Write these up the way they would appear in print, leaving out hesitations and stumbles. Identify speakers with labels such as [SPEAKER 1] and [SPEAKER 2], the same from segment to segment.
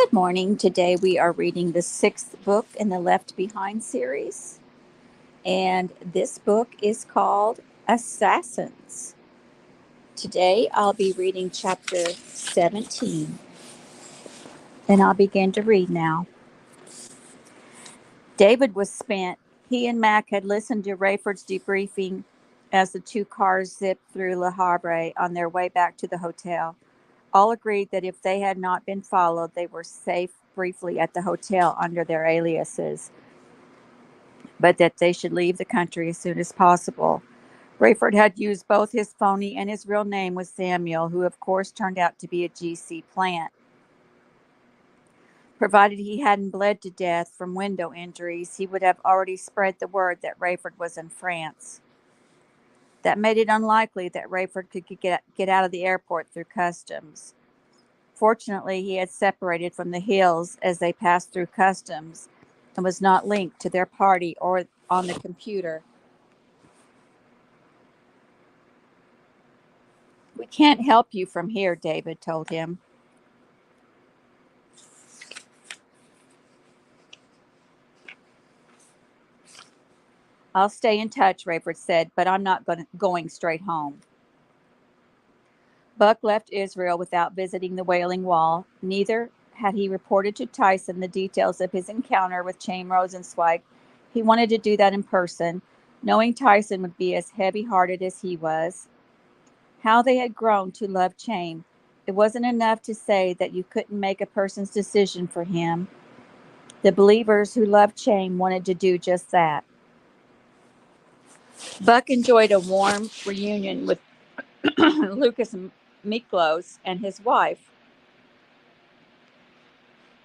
[SPEAKER 1] Good morning. Today we are reading the sixth book in the Left Behind series, and this book is called Assassins. Today I'll be reading chapter 17, and I'll begin to read now. David was spent. He and Mac had listened to Rayford's debriefing as the two cars zipped through Le Havre on their way back to the hotel. All agreed that if they had not been followed, they were safe briefly at the hotel under their aliases, but that they should leave the country as soon as possible. Rayford had used both his phony and his real name with Samuel, who of course turned out to be a GC plant. Provided he hadn't bled to death from window injuries, he would have already spread the word that Rayford was in France. That made it unlikely that Rayford could get out of the airport through customs. Fortunately, he had separated from the Hills as they passed through customs and was not linked to their party or on the computer. "We can't help you from here," David told him. "I'll stay in touch," Rayford said, "but I'm not going straight home." Buck left Israel without visiting the Wailing Wall. Neither had he reported to Tyson the details of his encounter with Chaim Rosenzweig. He wanted to do that in person, knowing Tyson would be as heavy-hearted as he was. How they had grown to love Chaim. It wasn't enough to say that you couldn't make a person's decision for him. The believers who loved Chaim wanted to do just that. Buck enjoyed a warm reunion with Lucas Miklos and his wife.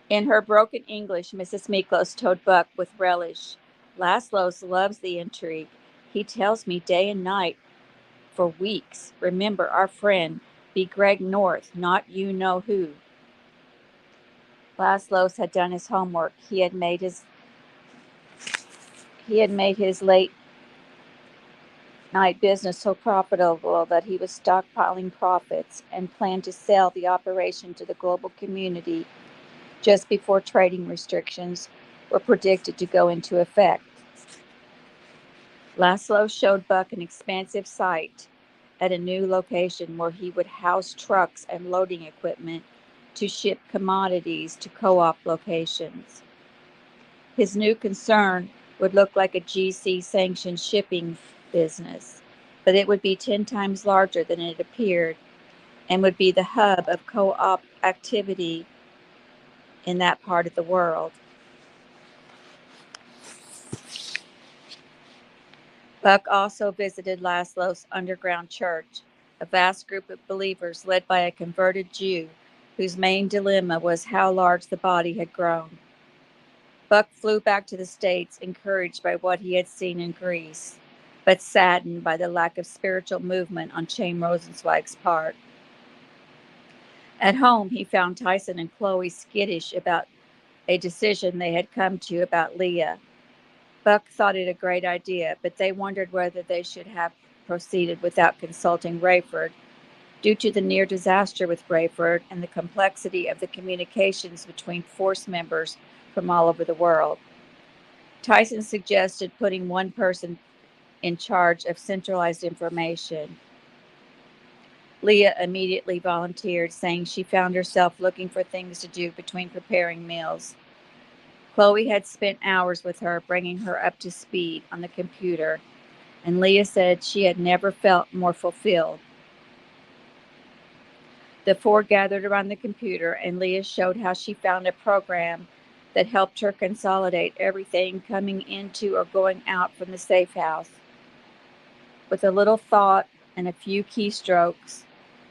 [SPEAKER 1] In her broken English, Mrs. Miklos told Buck with relish, "Laszlo loves the intrigue. He tells me day and night for weeks. Remember, our friend, be Greg North, not you know who." Laszlo had done his homework. He had made his late night business so profitable that he was stockpiling profits and planned to sell the operation to the global community just before trading restrictions were predicted to go into effect. Laszlo showed Buck an expansive site at a new location where he would house trucks and loading equipment to ship commodities to co-op locations. His new concern would look like a GC-sanctioned shipping business, but it would be 10 times larger than it appeared and would be the hub of co-op activity in that part of the world. Buck also visited Laszlo's underground church, a vast group of believers led by a converted Jew whose main dilemma was how large the body had grown. Buck flew back to the States encouraged by what he had seen in Greece, but saddened by the lack of spiritual movement on Chaim Rosenzweig's part. At home, he found Tyson and Chloe skittish about a decision they had come to about Leah. Buck thought it a great idea, but they wondered whether they should have proceeded without consulting Rayford, due to the near disaster with Rayford and the complexity of the communications between force members from all over the world. Tyson suggested putting one person in charge of centralized information. Leah immediately volunteered, saying she found herself looking for things to do between preparing meals. Chloe had spent hours with her, bringing her up to speed on the computer, and Leah said she had never felt more fulfilled. The four gathered around the computer, and Leah showed how she found a program that helped her consolidate everything coming into or going out from the safe house. With a little thought and a few keystrokes,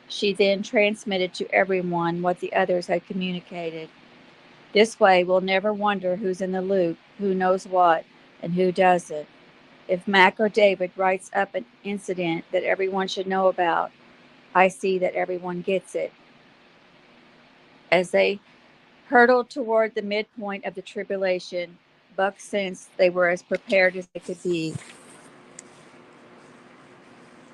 [SPEAKER 1] she then transmitted to everyone what the others had communicated. This way, we'll never wonder who's in the loop, who knows what, and who doesn't. If Mac or David writes up an incident that everyone should know about, I see that everyone gets it. As they hurtled toward the midpoint of the tribulation, Buck sensed they were as prepared as they could be.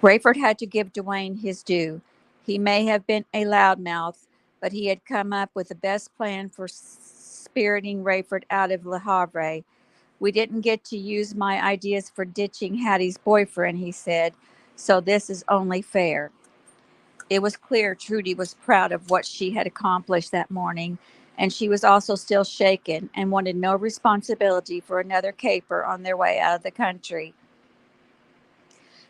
[SPEAKER 1] Rayford had to give Dwayne his due. He may have been a loudmouth, but he had come up with the best plan for spiriting Rayford out of Le Havre. We didn't get to use my ideas for ditching Hattie's boyfriend, he said, so this is only fair. It was clear Trudy was proud of what she had accomplished that morning, and she was also still shaken and wanted no responsibility for another caper on their way out of the country.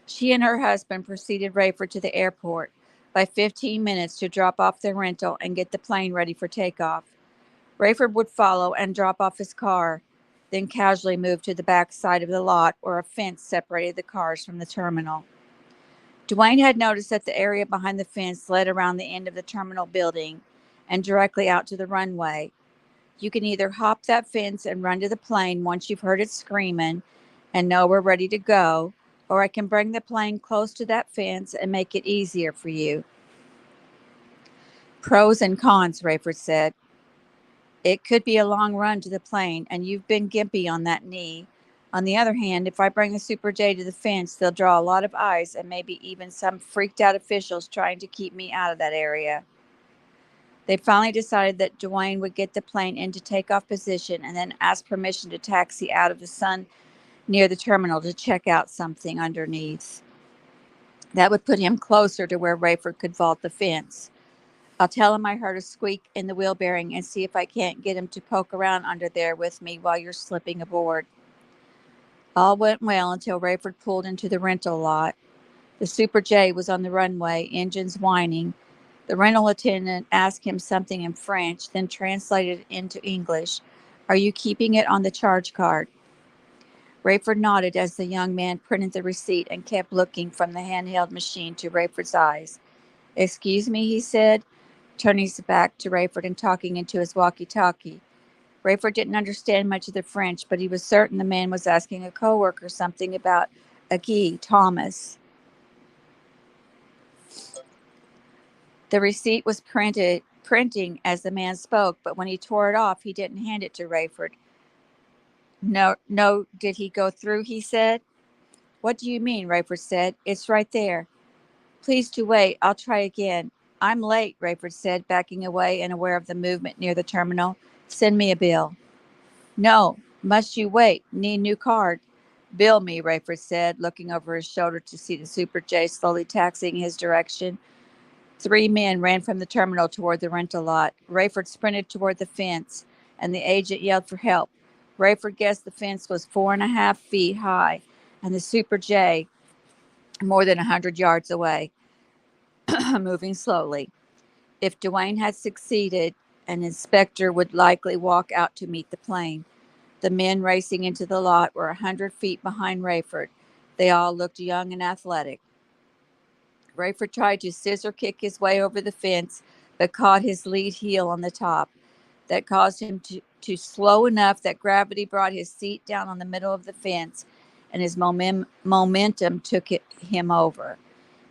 [SPEAKER 1] She and her husband preceded Rayford to the airport by 15 minutes to drop off their rental and get the plane ready for takeoff. Rayford would follow and drop off his car, then casually move to the back side of the lot where a fence separated the cars from the terminal. Dwayne had noticed that the area behind the fence led around the end of the terminal building and directly out to the runway. You can either hop that fence and run to the plane once you've heard it screaming and know we're ready to go, or I can bring the plane close to that fence and make it easier for you. Pros and cons, Rayford said. It could be a long run to the plane, and you've been gimpy on that knee. On the other hand, if I bring the Super J to the fence, they'll draw a lot of eyes and maybe even some freaked out officials trying to keep me out of that area. They finally decided that Dwayne would get the plane into takeoff position and then ask permission to taxi out of the sun near the terminal to check out something underneath. That would put him closer to where Rayford could vault the fence. I'll tell him I heard a squeak in the wheel bearing and see if I can't get him to poke around under there with me while you're slipping aboard. All went well until Rayford pulled into the rental lot. The Super J was on the runway, engines whining. The rental attendant asked him something in French, then translated it into English. Are you keeping it on the charge card? Rayford nodded as the young man printed the receipt and kept looking from the handheld machine to Rayford's eyes. Excuse me, he said, turning his back to Rayford and talking into his walkie-talkie. Rayford didn't understand much of the French, but he was certain the man was asking a coworker something about Guy Thomas. The receipt was printing as the man spoke, but when he tore it off, he didn't hand it to Rayford. No, did he go through, he said. What do you mean, Rayford said. It's right there. Please to wait, I'll try again. I'm late, Rayford said, backing away and aware of the movement near the terminal. Send me a bill. No, must you wait? Need new card. Bill me, Rayford said, looking over his shoulder to see the Super J slowly taxiing his direction. 3 men ran from the terminal toward the rental lot. Rayford sprinted toward the fence, and the agent yelled for help. Rayford guessed the fence was 4.5 feet high, and the Super J more than 100 yards away, moving slowly. If Dwayne had succeeded, an inspector would likely walk out to meet the plane. The men racing into the lot were 100 feet behind Rayford. They all looked young and athletic. Rayford tried to scissor kick his way over the fence, but caught his lead heel on the top. That caused him to slow enough that gravity brought his seat down on the middle of the fence, and his momentum took him over.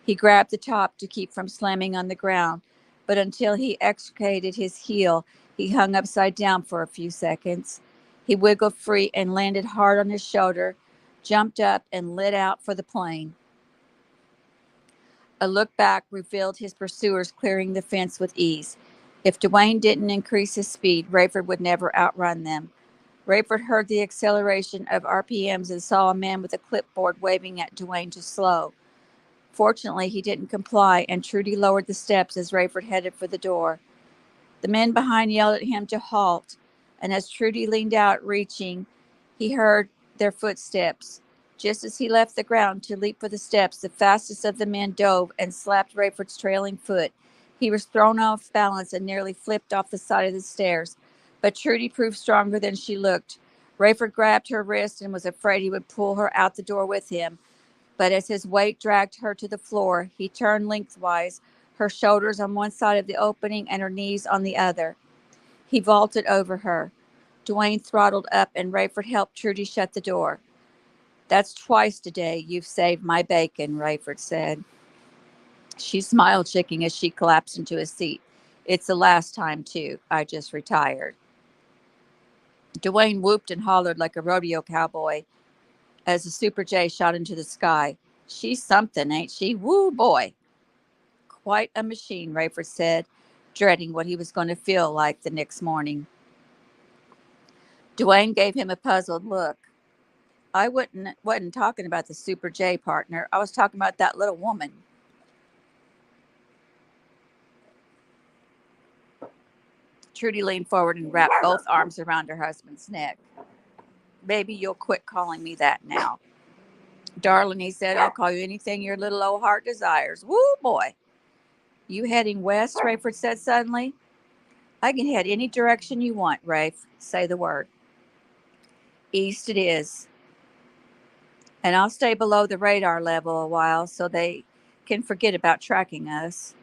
[SPEAKER 1] He grabbed the top to keep from slamming on the ground, but until he extricated his heel, he hung upside down for a few seconds. He wiggled free and landed hard on his shoulder, jumped up, and lit out for the plane. A look back revealed his pursuers clearing the fence with ease. If Dwayne didn't increase his speed, Rayford would never outrun them. Rayford heard the acceleration of RPMs and saw a man with a clipboard waving at Dwayne to slow. Fortunately, he didn't comply, and Trudy lowered the steps as Rayford headed for the door. The men behind yelled at him to halt, and as Trudy leaned out, reaching, he heard their footsteps. Just as he left the ground to leap for the steps, the fastest of the men dove and slapped Rayford's trailing foot. He was thrown off balance and nearly flipped off the side of the stairs, but Trudy proved stronger than she looked. Rayford grabbed her wrist and was afraid he would pull her out the door with him. But as his weight dragged her to the floor, he turned lengthwise, her shoulders on one side of the opening and her knees on the other. He vaulted over her. Dwayne throttled up, and Rayford helped Trudy shut the door. That's twice today you've saved my bacon, Rayford said. She smiled, shaking as she collapsed into a seat. It's the last time, too. I just retired. Dwayne whooped and hollered like a rodeo cowboy as the Super J shot into the sky. She's something, ain't she? Woo, boy. Quite a machine, Rayford said. dreading what he was going to feel like the next morning. Dwayne gave him a puzzled look. I wasn't talking about the Super J, partner. I was talking about that little woman. Trudy leaned forward and wrapped both arms around her husband's neck. Baby, you'll quit calling me that now. Darling, he said, I'll call you anything your little old heart desires. Woo, boy. You heading west? Rayford said suddenly. I can head any direction you want, Rafe. Say the word. East it is. And I'll stay below the radar level a while so they can forget about tracking us.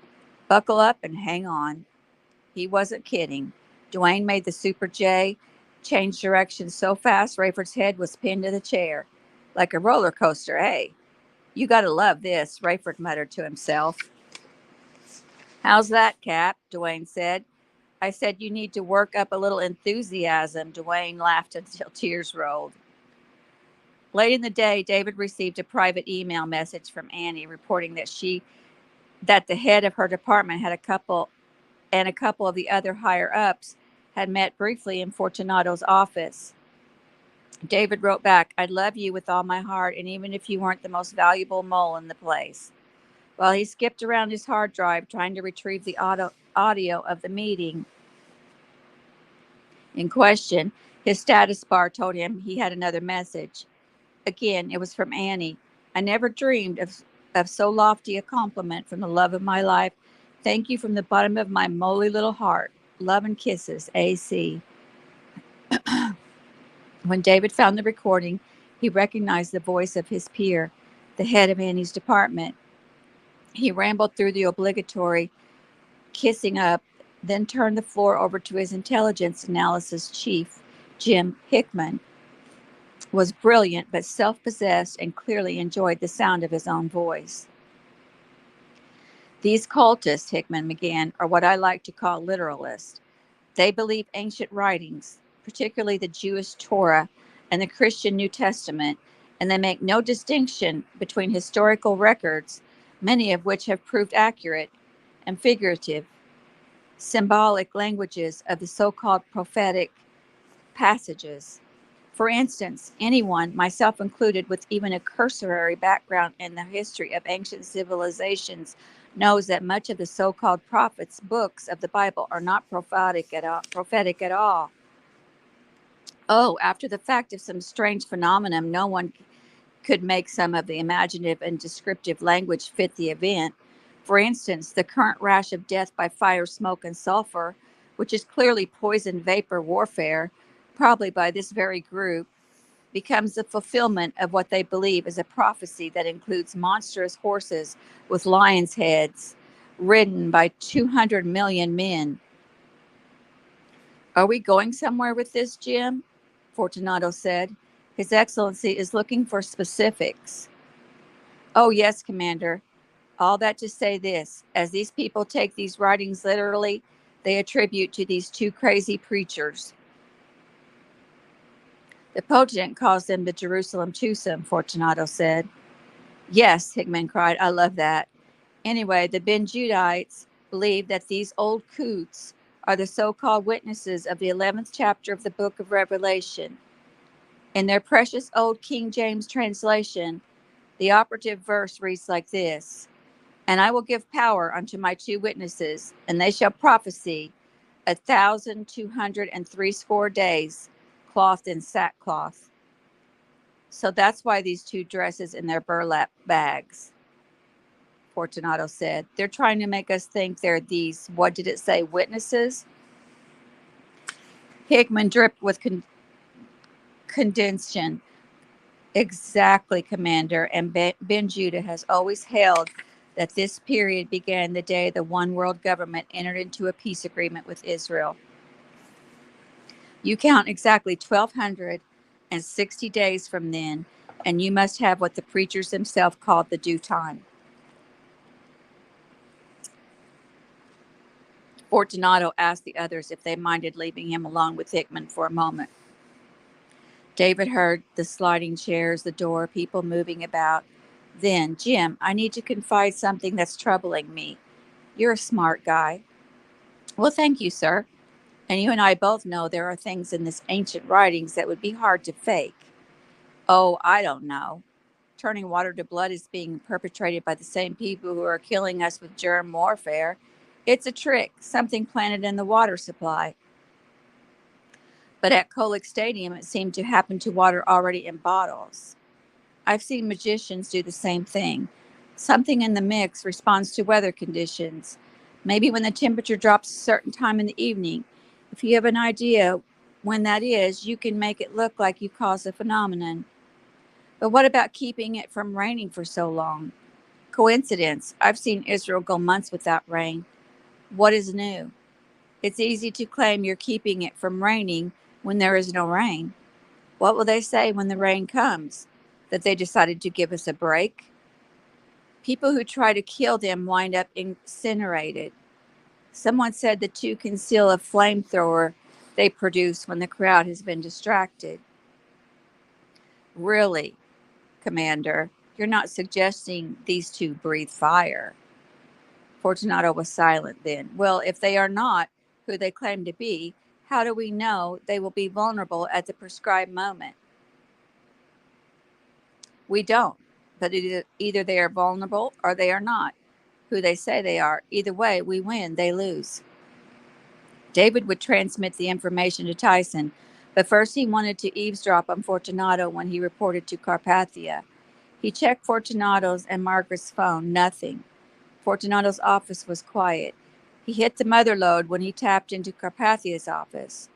[SPEAKER 1] Buckle up and hang on. He wasn't kidding. Dwayne made the Super J change direction so fast Rayford's head was pinned to the chair. Like a roller coaster, hey. You gotta love this, Rayford muttered to himself. How's that, Cap? Dwayne said. I said you need to work up a little enthusiasm. Dwayne laughed until tears rolled. Late in the day, David received a private email message from Annie reporting that the head of her department had a couple of the other higher ups had met briefly in Fortunato's office. David wrote back, I'd love you with all my heart, and even if you weren't the most valuable mole in the place. While he skipped around his hard drive trying to retrieve the audio of the meeting in question, his status bar told him he had another message. Again, it was from Annie. I never dreamed of so lofty a compliment from the love of my life. Thank you from the bottom of my moly little heart. Love and kisses, AC. When David found the recording, he recognized the voice of his peer, the head of Annie's department. He rambled through the obligatory kissing up, then turned the floor over to his intelligence analysis chief, Jim Hickman. Was brilliant but self-possessed and clearly enjoyed the sound of his own voice. These cultists, Hickman began, are what I like to call literalists. They believe ancient writings, particularly the Jewish Torah and the Christian New Testament, and they make no distinction between historical records, many of which have proved accurate, and figurative, symbolic languages of the so-called prophetic passages. For instance, anyone, myself included, with even a cursory background in the history of ancient civilizations knows that much of the so-called prophets' books of the Bible are not prophetic at all. Oh, after the fact of some strange phenomenon, no one could make some of the imaginative and descriptive language fit the event. For instance, the current rash of death by fire, smoke, and sulfur, which is clearly poison vapor warfare, probably by this very group, becomes the fulfillment of what they believe is a prophecy that includes monstrous horses with lions' heads, ridden by 200 million men. Are we going somewhere with this, Jim? Fortunato said. His Excellency is looking for specifics. Oh, yes, Commander. All that to say this, as these people take these writings literally, they attribute to these two crazy preachers. The Potent calls them the Jerusalem twosome, Fortunato said. Yes, Hickman cried, I love that. Anyway, the Ben Judites believe that these old coots are the so-called witnesses of the 11th chapter of the book of Revelation. In their precious old King James translation, the operative verse reads like this, And I will give power unto my two witnesses, and they shall prophesy 1,260 days, clothed in sackcloth. So that's why these two dresses in their burlap bags, Fortunato said. They're trying to make us think they're these, what did it say, witnesses? Hickman dripped with condensation. Exactly, Commander. And Ben Judah has always held that this period began the day the one world government entered into a peace agreement with Israel. You count exactly 1,260 days from then, and you must have what the preachers themselves called the due time. Fortunato asked the others if they minded leaving him alone with Hickman for a moment. David heard the sliding chairs, the door, people moving about. Then, Jim, I need to confide something that's troubling me. You're a smart guy. Well, thank you, sir. And you and I both know there are things in this ancient writings that would be hard to fake. Oh, I don't know. Turning water to blood is being perpetrated by the same people who are killing us with germ warfare. It's a trick, something planted in the water supply. But at Kolick Stadium, it seemed to happen to water already in bottles. I've seen magicians do the same thing. Something in the mix responds to weather conditions. Maybe when the temperature drops a certain time in the evening. If you have an idea when that is, you can make it look like you caused the phenomenon. But what about keeping it from raining for so long? Coincidence. I've seen Israel go months without rain. What is new? It's easy to claim you're keeping it from raining when there is no rain. What will they say when the rain comes? That they decided to give us a break? People who try to kill them wind up incinerated. Someone said the two conceal a flamethrower they produce when the crowd has been distracted. Really, Commander, you're not suggesting these two breathe fire. Fortunato was silent then. Well, if they are not who they claim to be, how do we know they will be vulnerable at the prescribed moment? We don't. But either they are vulnerable or they are not who they say they are. Either way, we win, they lose. David would transmit the information to Tyson, but first he wanted to eavesdrop on Fortunato when he reported to Carpathia. He checked Fortunato's and Margaret's phone. Nothing. Fortunato's office was quiet. He hit the mother lode when he tapped into Carpathia's office.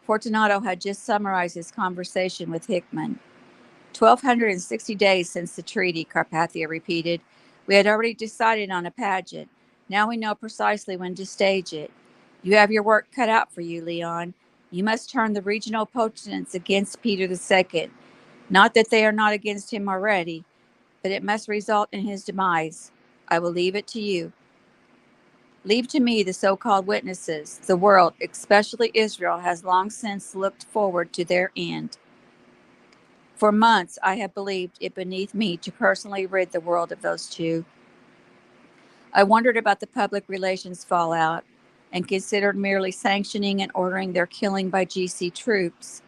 [SPEAKER 1] Fortunato had just summarized his conversation with Hickman. 1,260 days since the treaty, Carpathia repeated. We had already decided on a pageant. Now we know precisely when to stage it. You have your work cut out for you, Leon. You must turn the regional potentates against Peter II. Not that they are not against him already, but it must result in his demise. I will leave it to you. Leave to me the so-called witnesses. The world, especially Israel, has long since looked forward to their end. For months, I have believed it beneath me to personally rid the world of those two. I wondered about the public relations fallout and considered merely sanctioning and ordering their killing by GC troops.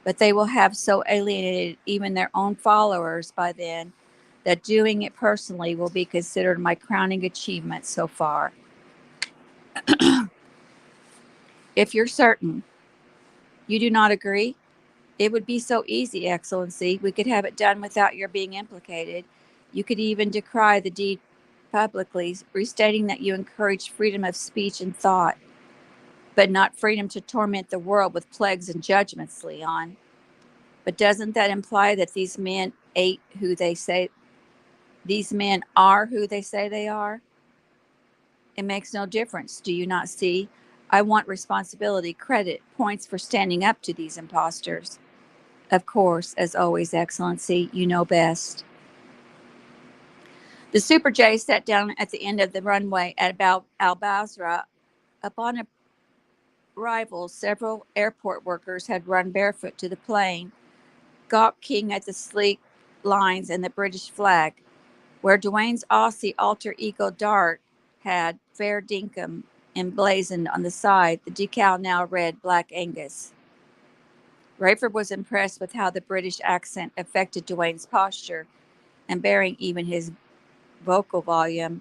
[SPEAKER 1] But they will have so alienated even their own followers by then that doing it personally will be considered my crowning achievement so far. If you're certain you do not agree, it would be so easy, Excellency. We could have it done without your being implicated. You could even decry the deed publicly, restating that you encourage freedom of speech and thought, but not freedom to torment the world with plagues and judgments, Leon. But doesn't that imply that these men are who they say they are? It makes no difference, do you not see? I want responsibility, credit, points for standing up to these impostors. Of course, as always, Excellency, you know best. The Super J sat down at the end of the runway at Al Basra. Upon arrival, several airport workers had run barefoot to the plane, gawking at the sleek lines and the British flag. Where Dwayne's Aussie alter ego Dart had Fair Dinkum emblazoned on the side, the decal now read Black Angus. Rayford was impressed with how the British accent affected Dwayne's posture and bearing even his vocal volume.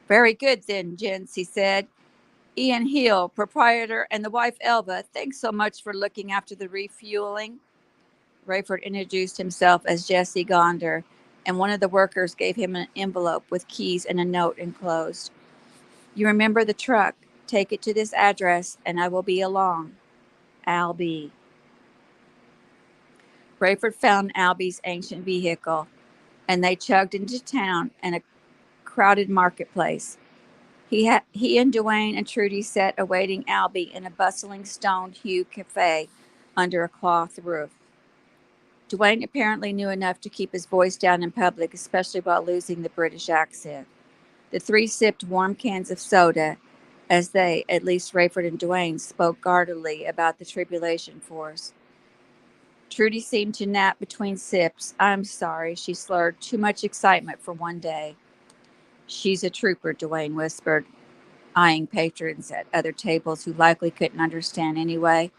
[SPEAKER 1] Very good then, gents, he said. Ian Hill, proprietor, and the wife Elva, thanks so much for looking after the refueling. Rayford introduced himself as Jesse Gonder, and one of the workers gave him an envelope with keys and a note enclosed. You remember the truck. Take it to this address, and I will be along. Albie. Rayford found Albie's ancient vehicle, and they chugged into town and a crowded marketplace. He and Dwayne and Trudy sat awaiting Albie in a bustling stone-hue cafe under a cloth roof. Dwayne apparently knew enough to keep his voice down in public, especially while losing the British accent. The three sipped warm cans of soda as they, at least Rayford and Dwayne, spoke guardedly about the tribulation force. Trudy seemed to nap between sips. I'm sorry, she slurred. Too much excitement for one day. She's a trooper, Dwayne whispered. eyeing patrons at other tables who likely couldn't understand anyway.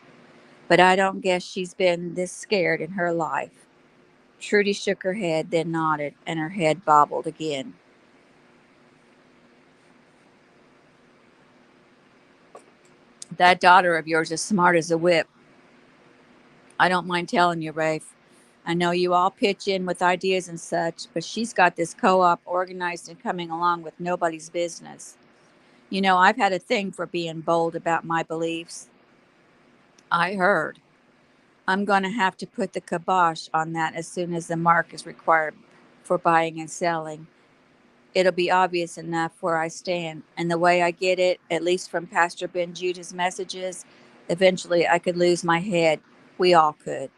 [SPEAKER 1] But I don't guess she's been this scared in her life. Trudy shook her head, then nodded, and her head bobbled again. That daughter of yours is smart as a whip. I don't mind telling you, Rafe. I know you all pitch in with ideas and such, but she's got this co op organized and coming along with nobody's business. You know, I've had a thing for being bold about my beliefs. I heard. I'm going to have to put the kibosh on that as soon as the mark is required for buying and selling. It'll be obvious enough where I stand. And the way I get it, at least from Pastor Ben Judah's messages, eventually I could lose my head. We all could.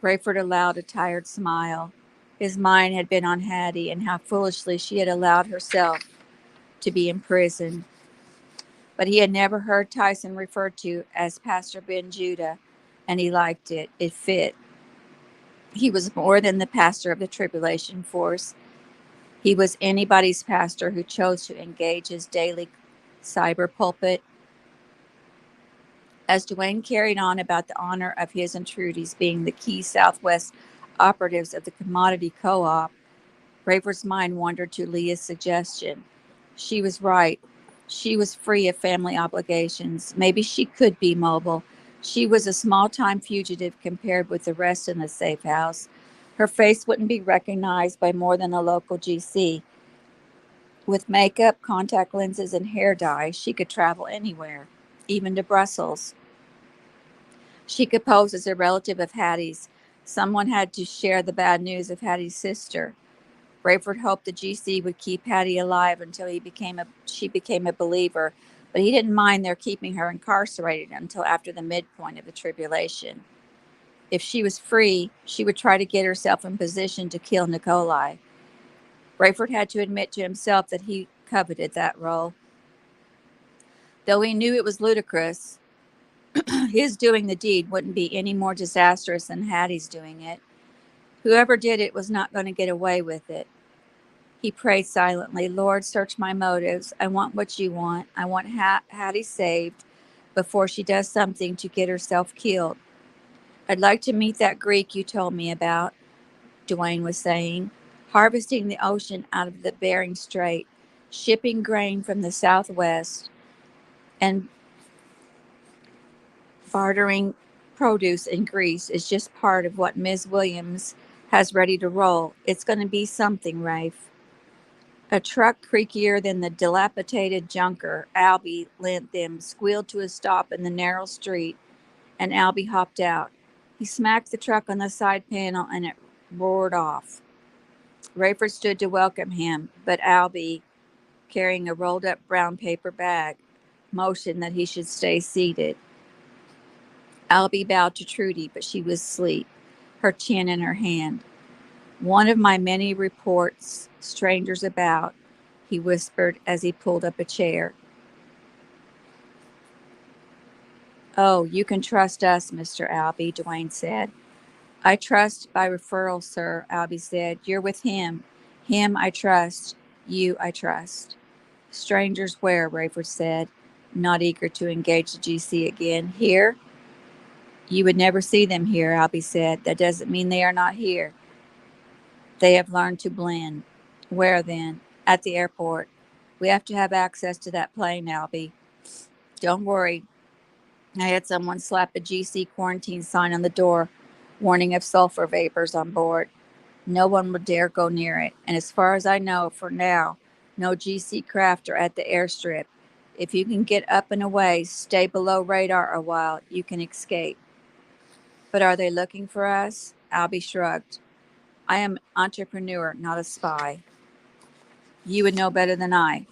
[SPEAKER 1] Rayford allowed a tired smile. His mind had been on Hattie and how foolishly she had allowed herself to be imprisoned. But he had never heard Tyson referred to as Pastor Ben Judah, and he liked it. It fit. He was more than the pastor of the tribulation force. He was anybody's pastor who chose to engage his daily cyber pulpit. As Dwayne carried on about the honor of his and Trudy's being the key Southwest operatives of the commodity co-op, Raver's mind wandered to Leah's suggestion. She was right. She was free of family obligations. Maybe she could be mobile. She was a small-time fugitive compared with the rest in the safe house. Her face wouldn't be recognized by more than a local GC. With makeup, contact lenses, and hair dye, she could travel anywhere, even to Brussels. She could pose as a relative of Hattie's. Someone had to share the bad news of Hattie's sister. Rayford hoped the GC would keep Hattie alive until she became a believer, but he didn't mind their keeping her incarcerated until after the midpoint of the tribulation. If she was free, she would try to get herself in position to kill Nikolai. Rayford had to admit to himself that he coveted that role. Though he knew it was ludicrous, his doing the deed wouldn't be any more disastrous than Hattie's doing it. Whoever did it was not going to get away with it. He prayed silently, Lord, search my motives. I want what you want. I want Hattie saved before she does something to get herself killed. I'd like to meet that Greek you told me about, Dwayne was saying, harvesting the ocean out of the Bering Strait, shipping grain from the Southwest, and bartering produce in Greece is just part of what Ms. Williams has ready to roll. It's going to be something, Rafe. A truck creakier than the dilapidated junker Albie lent them squealed to a stop in the narrow street, and Albie hopped out. He smacked the truck on the side panel, and it roared off. Rayford stood to welcome him, but Albie, carrying a rolled-up brown paper bag, motioned that he should stay seated. Albie bowed to Trudy, but she was asleep, her chin in her hand. One of my many reports, strangers about, he whispered as he pulled up a chair. Oh, you can trust us, Mr. Albie, Dwayne said. I trust by referral, sir, Albie said. You're with him. Him I trust. You I trust. Strangers where, Rayford said, not eager to engage the GC again. Here? You would never see them here, Albie said. That doesn't mean they are not here. They have learned to blend. Where then? At the airport. We have to have access to that plane, Albie. Don't worry. I had someone slap a GC quarantine sign on the door, warning of sulfur vapors on board. No one would dare go near it. And as far as I know, for now, no GC craft are at the airstrip. If you can get up and away, stay below radar a while, you can escape. But are they looking for us? Albie shrugged. I am an entrepreneur, not a spy. You would know better than I.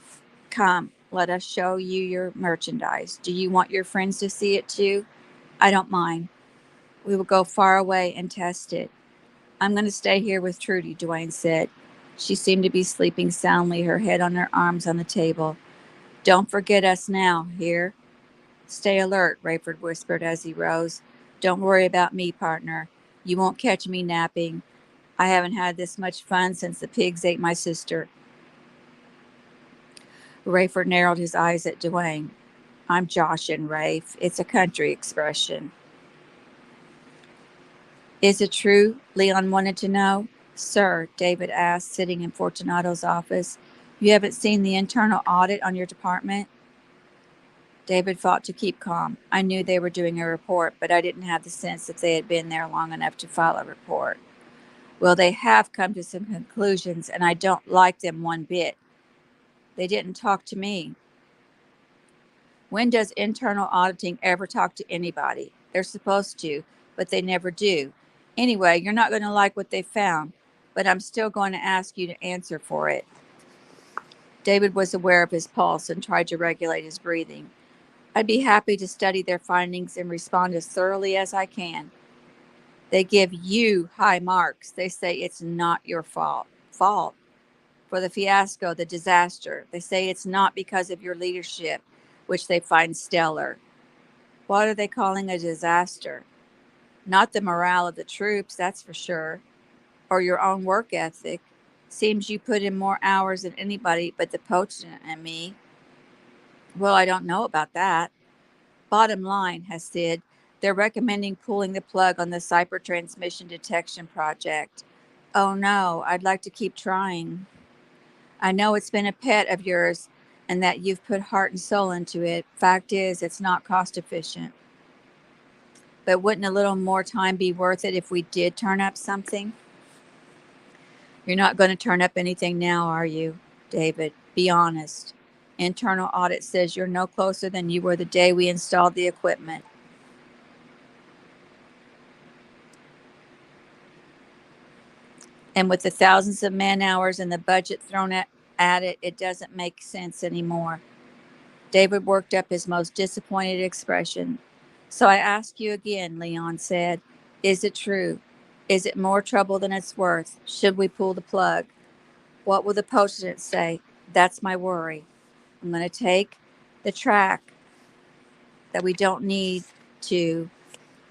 [SPEAKER 1] Come, let us show you your merchandise. Do you want your friends to see it too? I don't mind. We will go far away and test it. I'm going to stay here with Trudy, Dwayne said. She seemed to be sleeping soundly, her head on her arms on the table. Don't forget us now, hear? Stay alert, Rayford whispered as he rose. Don't worry about me, partner. You won't catch me napping. I haven't had this much fun since the pigs ate my sister. Rayford narrowed his eyes at Dwayne. I'm Joshin, Rafe. It's a country expression. Is it true? Leon wanted to know. Sir, David asked, sitting in Fortunato's office, you haven't seen the internal audit on your department? David fought to keep calm. I knew they were doing a report, but I didn't have the sense that they had been there long enough to file a report. Well, they have come to some conclusions, and I don't like them one bit. They didn't talk to me. When does internal auditing ever talk to anybody? They're supposed to, but they never do. Anyway, you're not going to like what they found, but I'm still going to ask you to answer for it. David was aware of his pulse and tried to regulate his breathing. I'd be happy to study their findings and respond as thoroughly as I can. They give you high marks. They say it's not your fault. For the fiasco, the disaster. They say it's not because of your leadership, which they find stellar. What are they calling a disaster? Not the morale of the troops, that's for sure, or your own work ethic. Seems you put in more hours than anybody but the potent and me. Well, I don't know about that. Bottom line, Hasid, they're recommending pulling the plug on the cyber transmission detection project. Oh no, I'd like to keep trying. I know it's been a pet of yours and that you've put heart and soul into it. Fact is, it's not cost efficient. But wouldn't a little more time be worth it if we did turn up something? You're not going to turn up anything now, are you, David? Be honest. Internal audit says you're no closer than you were the day we installed the equipment. And with the thousands of man hours and the budget thrown at it, it doesn't make sense anymore. David worked up his most disappointed expression. So I ask you again, Leon said, is it true? Is it more trouble than it's worth? Should we pull the plug? What will the post-it say? That's my worry. I'm going to take the track that we don't need to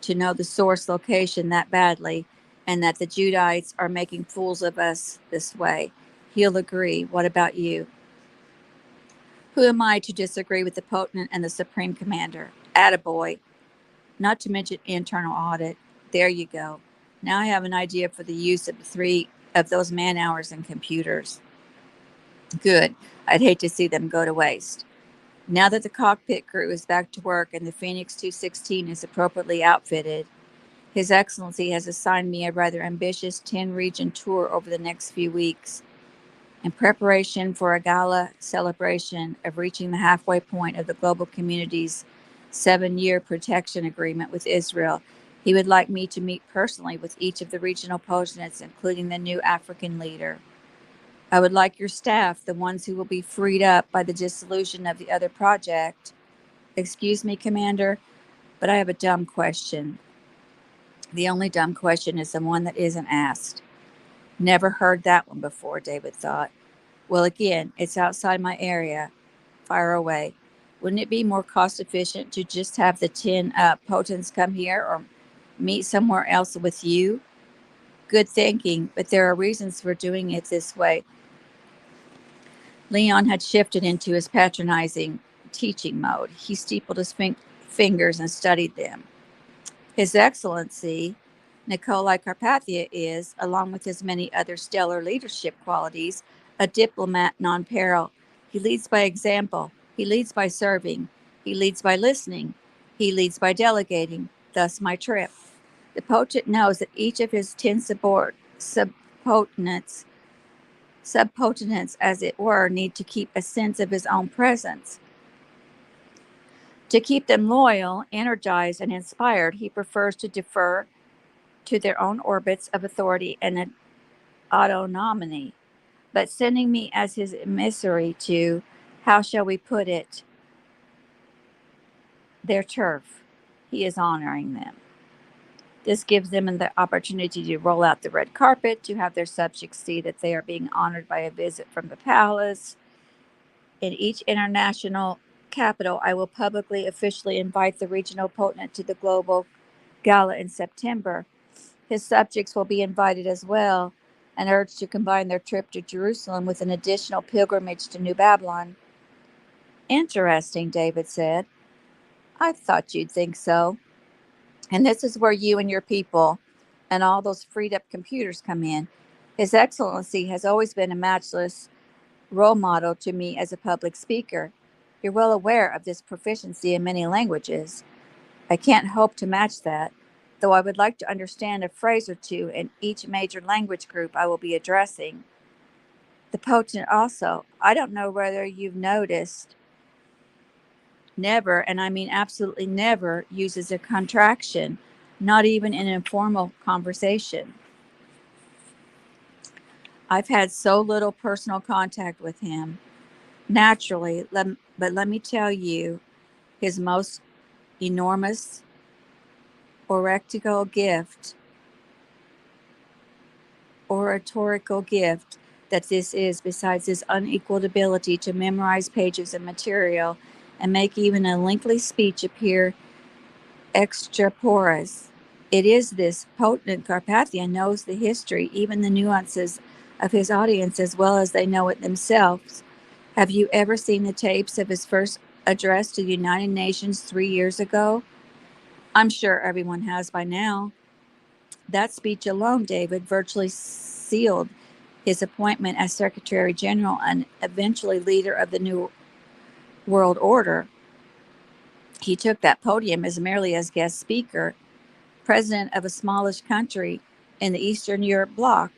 [SPEAKER 1] know the source location that badly, and that the Judites are making fools of us this way. He'll agree. What about you? Who am I to disagree with the Potent and the Supreme Commander? Attaboy. Not to mention internal audit. There you go. Now I have an idea for the use of the 3 of those man hours and computers. Good. I'd hate to see them go to waste. Now that the cockpit crew is back to work and the Phoenix 216 is appropriately outfitted, His Excellency has assigned me a rather ambitious 10-region tour over the next few weeks. In preparation for a gala celebration of reaching the halfway point of the global community's 7-year protection agreement with Israel, he would like me to meet personally with each of the regional potentates, including the new African leader. I would like your staff, the ones who will be freed up by the dissolution of the other project. Excuse me, Commander, but I have a dumb question. The only dumb question is the one that isn't asked. Never heard that one before, David thought. Well, again, it's outside my area. Fire away. Wouldn't it be more cost efficient to just have the 10 potents come here or meet somewhere else with you? Good thinking, but there are reasons for doing it this way. Leon had shifted into his patronizing teaching mode. He steepled his fingers and studied them. His Excellency, Nikolai Carpathia is, along with his many other stellar leadership qualities, a diplomat non-pareil. He leads by example. He leads by serving. He leads by listening. He leads by delegating. Thus my trip. The potent knows that each of his 10 subpotents, as it were, need to keep a sense of his own presence. To keep them loyal, energized, and inspired, he prefers to defer to their own orbits of authority and autonomy. But sending me as his emissary to, how shall we put it, their turf, he is honoring them. This gives them the opportunity to roll out the red carpet, to have their subjects see that they are being honored by a visit from the palace. In each international capital, I will publicly, officially invite the regional potentate to the global gala in September. His subjects will be invited as well and urged to combine their trip to Jerusalem with an additional pilgrimage to New Babylon. Interesting, David said. I thought you'd think so. And this is where you and your people and all those freed up computers come in. His Excellency has always been a matchless role model to me as a public speaker. You're well aware of this proficiency in many languages. I can't hope to match that, though I would like to understand a phrase or two in each major language group I will be addressing. The potent also, I don't know whether you've noticed, never, and I mean absolutely never, uses a contraction, not even in informal conversation. I've had so little personal contact with him. Naturally, but let me tell you, his most enormous oratorical gift that this is, besides his unequaled ability to memorize pages of material and make even a lengthy speech appear extraporous. It is this potent Carpathian knows the history, even the nuances of his audience as well as they know it themselves. Have you ever seen the tapes of his first address to the United Nations 3 years ago? I'm sure everyone has by now. That speech alone, David, virtually sealed his appointment as Secretary General and eventually leader of the New World Order. He took that podium as merely as guest speaker, president of a smallish country in the Eastern Europe bloc.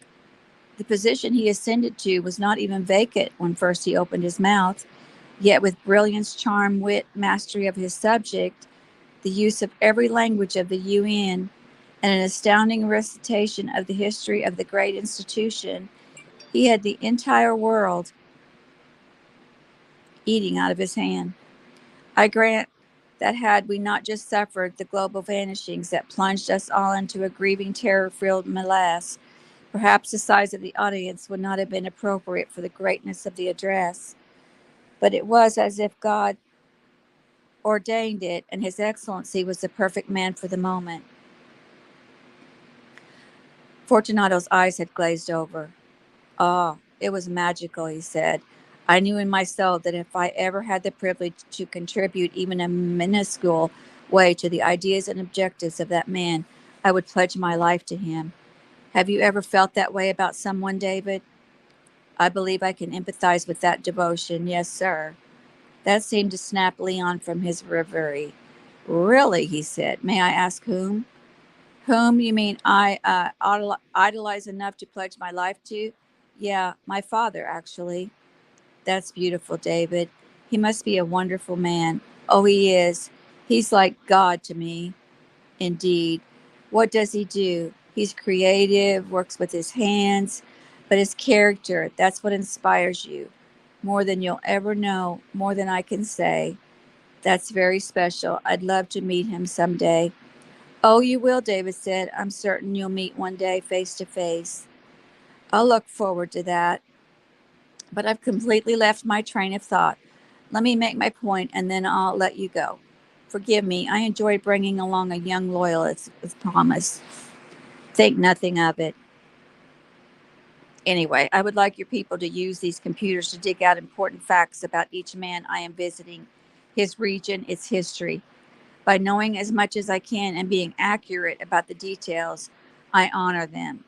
[SPEAKER 1] The position he ascended to was not even vacant when first he opened his mouth, yet with brilliance, charm, wit, mastery of his subject, the use of every language of the UN, and an astounding recitation of the history of the great institution, he had the entire world eating out of his hand. I grant that had we not just suffered the global vanishings that plunged us all into a grieving, terror-filled morass, perhaps the size of the audience would not have been appropriate for the greatness of the address. But it was as if God ordained it, and His Excellency was the perfect man for the moment. Fortunato's eyes had glazed over. "Ah, it was magical," he said. "I knew in my soul that if I ever had the privilege to contribute even a minuscule way to the ideas and objectives of that man, I would pledge my life to him. Have you ever felt that way about someone, David?" "I believe I can empathize with that devotion. Yes, sir." That seemed to snap Leon from his reverie. "Really?" he said. "May I ask whom?" "Whom you mean I idolize enough to pledge my life to? Yeah, my father, actually." "That's beautiful, David. He must be a wonderful man." "Oh, he is. He's like God to me." "Indeed. What does he do?" "He's creative, works with his hands, but his character, that's what inspires you. More than you'll ever know, more than I can say. That's very special. I'd love to meet him someday." "Oh, you will," David said. "I'm certain you'll meet one day face to face." "I'll look forward to that. But I've completely left my train of thought. Let me make my point and then I'll let you go. Forgive me, I enjoyed bringing along a young loyalist as promised. Think nothing of it. Anyway, I would like your people to use these computers to dig out important facts about each man I am visiting, his region, its history. By knowing as much as I can and being accurate about the details, I honor them.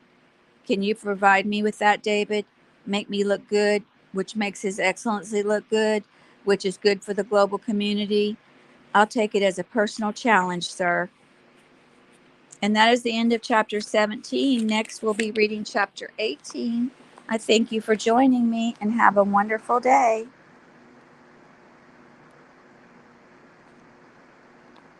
[SPEAKER 1] Can you provide me with that, David? Make me look good, which makes His Excellency look good, which is good for the global community. I'll take it as a personal challenge, sir. And that is the end of chapter 17. Next, we'll be reading chapter 18. I thank you for joining me and have a wonderful day.